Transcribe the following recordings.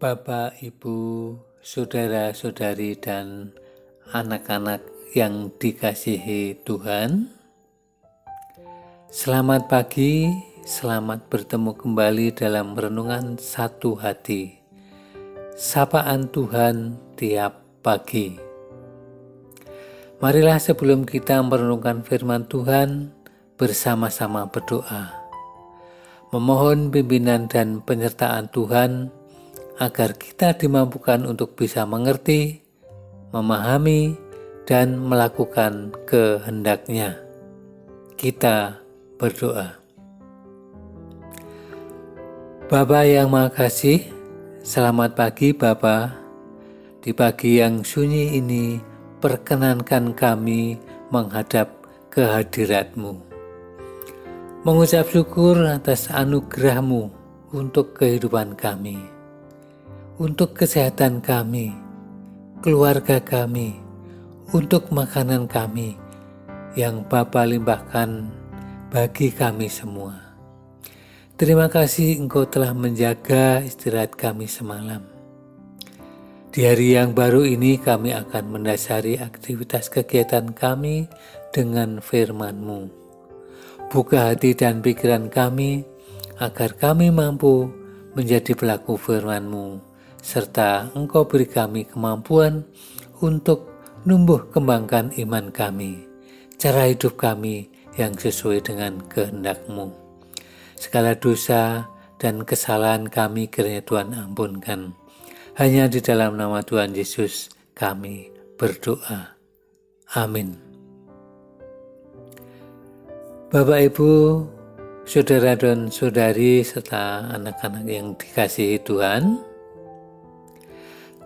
Bapak, Ibu, saudara-saudari, dan anak-anak yang dikasihi Tuhan, selamat pagi, selamat bertemu kembali dalam renungan satu hati, sapaan Tuhan tiap pagi. Marilah sebelum kita merenungkan firman Tuhan, bersama-sama berdoa, memohon pimpinan dan penyertaan Tuhan, agar kita dimampukan untuk bisa mengerti, memahami, dan melakukan kehendak-Nya. Kita berdoa. Bapa yang Maha Kasih, selamat pagi Bapa. Di pagi yang sunyi ini, perkenankan kami menghadap kehadirat-Mu. Mengucap syukur atas anugerah-Mu untuk kehidupan kami, untuk kesehatan kami, keluarga kami, untuk makanan kami yang Bapa limpahkan bagi kami semua. Terima kasih Engkau telah menjaga istirahat kami semalam. Di hari yang baru ini kami akan mendasari aktivitas kegiatan kami dengan firman-Mu. Buka hati dan pikiran kami agar kami mampu menjadi pelaku firman-Mu, serta Engkau beri kami kemampuan untuk numbuh kembangkan iman kami, cara hidup kami yang sesuai dengan kehendak-Mu. Segala dosa dan kesalahan kami kiranya Tuhan ampunkan. Hanya di dalam nama Tuhan Yesus kami berdoa. Amin. Bapak, Ibu, saudara dan saudari, serta anak-anak yang dikasihi Tuhan,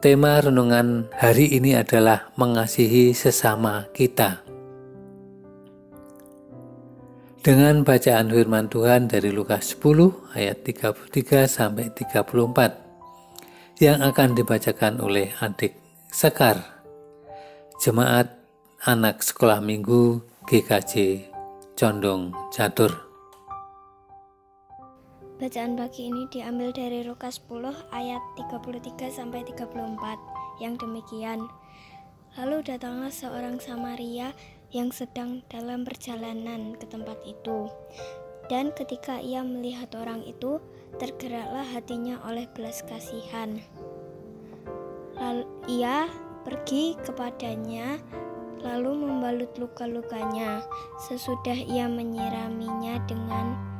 tema renungan hari ini adalah mengasihi sesama kita. Dengan bacaan firman Tuhan dari Lukas 10 ayat 33 sampai 34 yang akan dibacakan oleh adik Sekar, Jemaat Anak Sekolah Minggu GKJ Condong Catur. Bacaan pagi ini diambil dari Lukas 10 ayat 33 sampai 34 yang demikian. Lalu datanglah seorang Samaria yang sedang dalam perjalanan ke tempat itu. Dan ketika ia melihat orang itu, tergeraklah hatinya oleh belas kasihan. Lalu ia pergi kepadanya, lalu membalut luka-lukanya. Sesudah ia menyiraminya dengan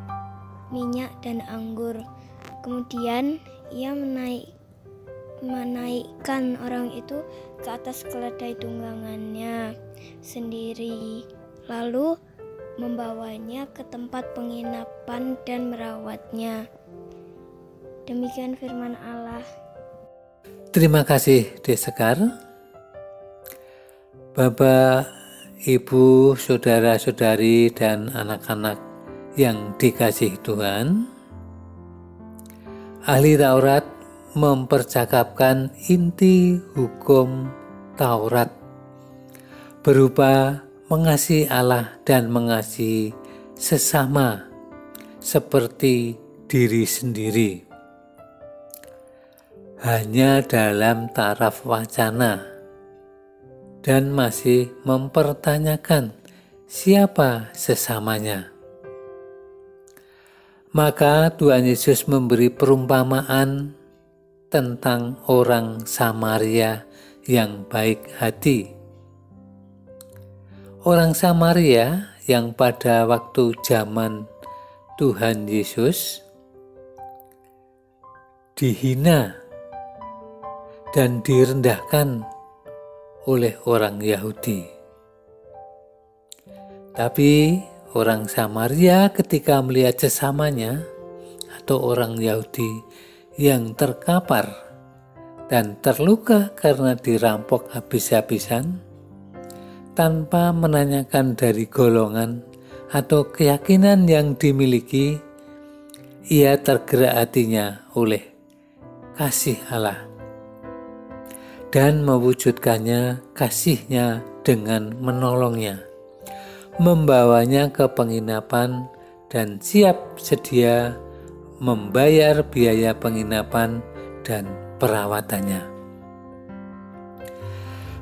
minyak dan anggur. Kemudian ia menaikkan orang itu ke atas keledai tunggangannya sendiri, lalu membawanya ke tempat penginapan dan merawatnya. Demikian firman Allah. Terima kasih Dek Sekar. Bapak, Ibu, saudara-saudari, dan anak-anak yang dikasihi Tuhan, ahli Taurat mempercakapkan inti hukum Taurat berupa mengasihi Allah dan mengasihi sesama seperti diri sendiri. Hanya dalam taraf wacana dan masih mempertanyakan siapa sesamanya. Maka Tuhan Yesus memberi perumpamaan tentang orang Samaria yang baik hati. Orang Samaria yang pada waktu zaman Tuhan Yesus dihina dan direndahkan oleh orang Yahudi. Tapi orang Samaria ketika melihat sesamanya atau orang Yahudi yang terkapar dan terluka karena dirampok habis-habisan, tanpa menanyakan dari golongan atau keyakinan yang dimiliki, ia tergerak hatinya oleh kasih Allah dan mewujudkannya kasih-Nya dengan menolongnya, membawanya ke penginapan dan siap sedia membayar biaya penginapan dan perawatannya.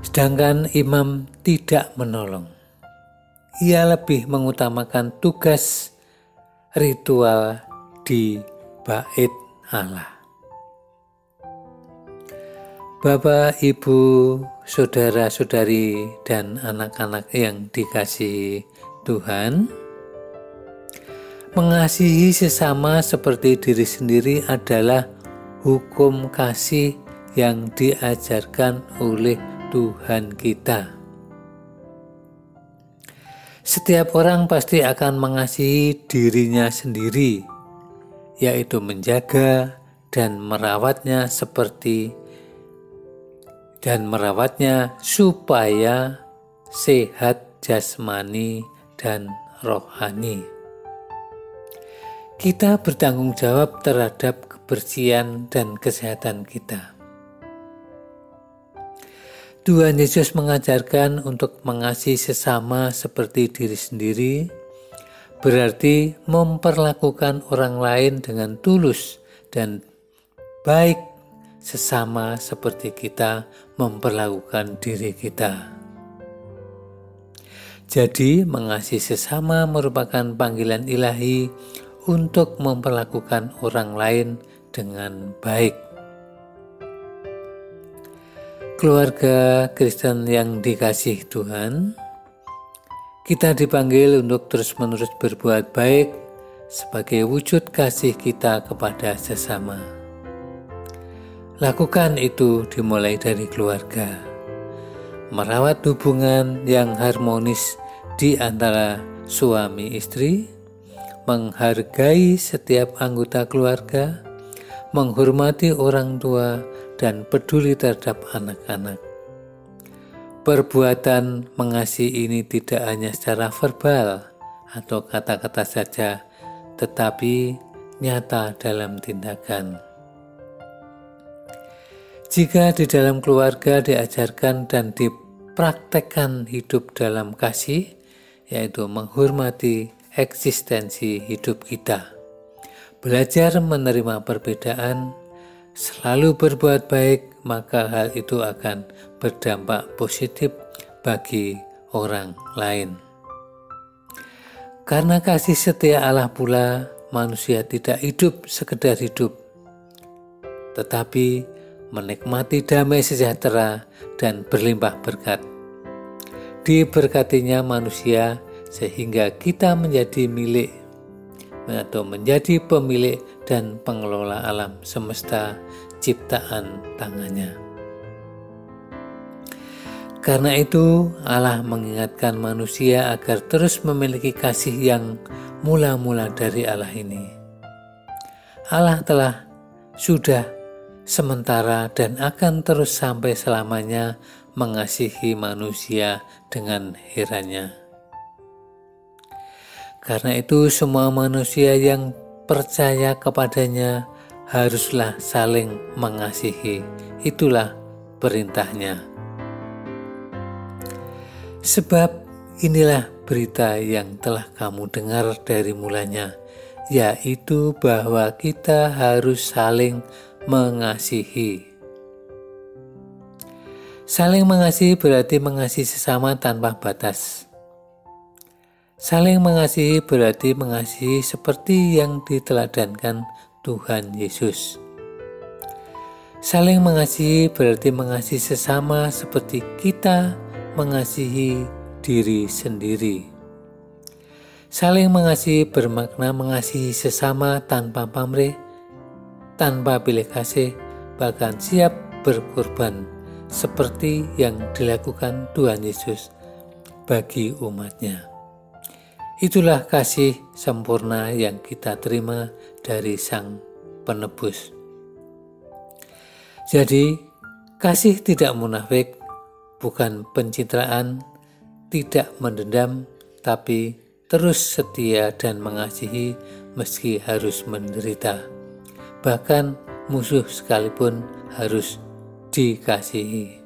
Sedangkan imam tidak menolong. Ia lebih mengutamakan tugas ritual di bait Allah. Bapak, Ibu, saudara-saudari, dan anak-anak yang dikasihi Tuhan, mengasihi sesama seperti diri sendiri adalah hukum kasih yang diajarkan oleh Tuhan kita. Setiap orang pasti akan mengasihi dirinya sendiri, yaitu menjaga dan merawatnya supaya sehat jasmani dan rohani. Kita bertanggung jawab terhadap kebersihan dan kesehatan kita. Tuhan Yesus mengajarkan untuk mengasihi sesama seperti diri sendiri, berarti memperlakukan orang lain dengan tulus dan baik sesama seperti kita memperlakukan diri kita. Jadi, mengasihi sesama merupakan panggilan ilahi untuk memperlakukan orang lain dengan baik. Keluarga Kristen yang dikasihi Tuhan, kita dipanggil untuk terus-menerus berbuat baik sebagai wujud kasih kita kepada sesama. Lakukan itu dimulai dari keluarga. Merawat hubungan yang harmonis di antara suami istri, menghargai setiap anggota keluarga, menghormati orang tua, dan peduli terhadap anak-anak. Perbuatan mengasihi ini tidak hanya secara verbal atau kata-kata saja, tetapi nyata dalam tindakan. Jika di dalam keluarga diajarkan dan dipraktekkan hidup dalam kasih, yaitu menghormati eksistensi hidup kita, belajar menerima perbedaan, selalu berbuat baik, maka hal itu akan berdampak positif bagi orang lain. Karena kasih setia Allah pula, manusia tidak hidup sekedar hidup, tetapi menikmati damai sejahtera dan berlimpah berkat. Diberkatinya manusia sehingga kita menjadi milik atau menjadi pemilik dan pengelola alam semesta ciptaan tangannya. Karena itu Allah mengingatkan manusia agar terus memiliki kasih yang mula-mula dari Allah ini. Allah sudah sementara dan akan terus sampai selamanya mengasihi manusia dengan herannya. Karena itu semua manusia yang percaya kepadanya haruslah saling mengasihi. Itulah perintahnya. Sebab inilah berita yang telah kamu dengar dari mulanya, yaitu bahwa kita harus saling mengasihi. Saling mengasihi berarti mengasihi sesama tanpa batas. Saling mengasihi berarti mengasihi seperti yang diteladankan Tuhan Yesus. Saling mengasihi berarti mengasihi sesama seperti kita mengasihi diri sendiri. Saling mengasihi bermakna mengasihi sesama tanpa pamrih, tanpa pilih kasih, bahkan siap berkorban seperti yang dilakukan Tuhan Yesus bagi umatnya. Itulah kasih sempurna yang kita terima dari Sang Penebus. Jadi, kasih tidak munafik, bukan pencitraan, tidak mendendam, tapi terus setia dan mengasihi meski harus menderita. Bahkan musuh sekalipun harus dikasihi.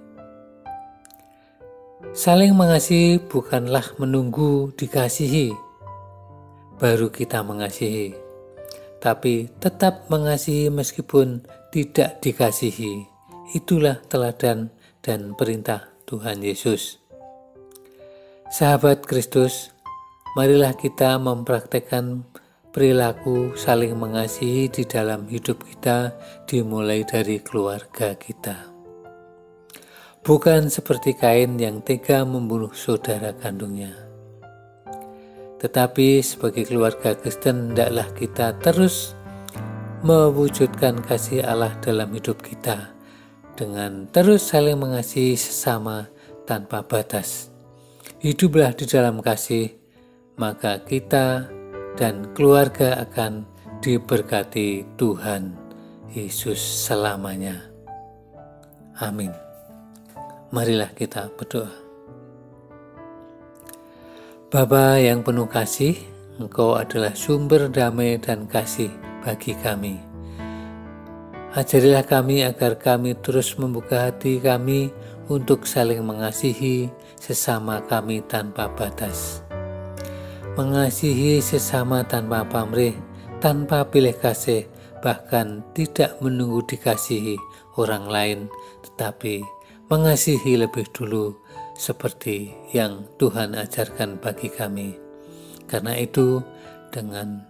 Saling mengasihi bukanlah menunggu dikasihi baru kita mengasihi, tapi tetap mengasihi meskipun tidak dikasihi. Itulah teladan dan perintah Tuhan Yesus. Sahabat Kristus, marilah kita mempraktekkan perilaku saling mengasihi di dalam hidup kita, dimulai dari keluarga kita. Bukan seperti Kain yang tega membunuh saudara kandungnya. Tetapi sebagai keluarga Kristen, hendaklah kita terus mewujudkan kasih Allah dalam hidup kita, dengan terus saling mengasihi sesama tanpa batas. Hiduplah di dalam kasih, maka kita dan keluarga akan diberkati Tuhan Yesus selamanya. Amin. Marilah kita berdoa. Bapa yang penuh kasih, Engkau adalah sumber damai dan kasih bagi kami. Ajarilah kami agar kami terus membuka hati kami untuk saling mengasihi sesama kami tanpa batas. Mengasihi sesama tanpa pamrih, tanpa pilih kasih, bahkan tidak menunggu dikasihi orang lain, tetapi mengasihi lebih dulu seperti yang Tuhan ajarkan bagi kami. Karena itu, dengan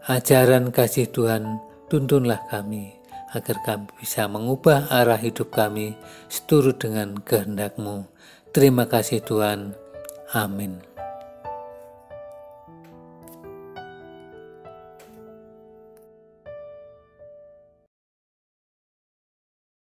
ajaran kasih Tuhan, tuntunlah kami agar kami bisa mengubah arah hidup kami seturut dengan kehendak-Mu. Terima kasih Tuhan. Amin.